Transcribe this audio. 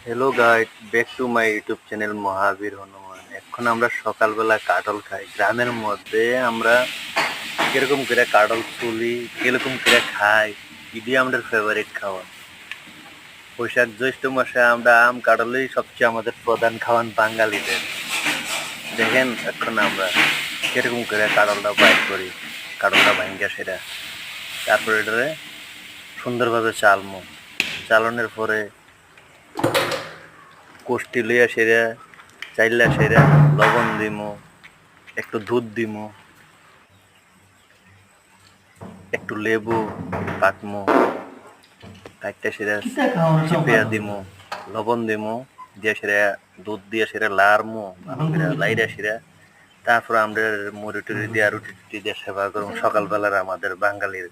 Hello guys, back to my YouTube channel Mahavir Hanuman. এখন আমরা সকালবেলা কাটল খাই। গ্রামের মধ্যে আমরা কিরকম করে কাটল তুলি, কিরকম করে খাই, এটি আমাদের ফেভারিট খাবার। বৈশাখ জ্যৈষ্ঠ মাসে আমরা আম কাটলই সবচেয়ে আমাদের প্রধান খাওয়ান বাঙালিদের। দেখেন এখন আমরা কিরকম করে কাটলটা বাইর করি, কাটলটা ভাঙ্গা সেটা, তারপরে এটারে সুন্দরভাবে চালমু। চালনের পরে কোষ্টি লইয়া সেরা চাইল্লা সেরা লবণ দিমু, একটু দুধ দিমু, একটু লেবু কাটমু, কাটটা সেরা চিপিয়া দিমু, লবণ দিমু, দিয়ে সেরা দুধ দিয়ে সেরা লাড়মু, ভালো করে লাইরা সেরা তারপর আমরা মুড়ি টুড়ি দিয়া রুটি টুটি দিয়ে সেবা করুম। সকালবেলার আমাদের বাঙালির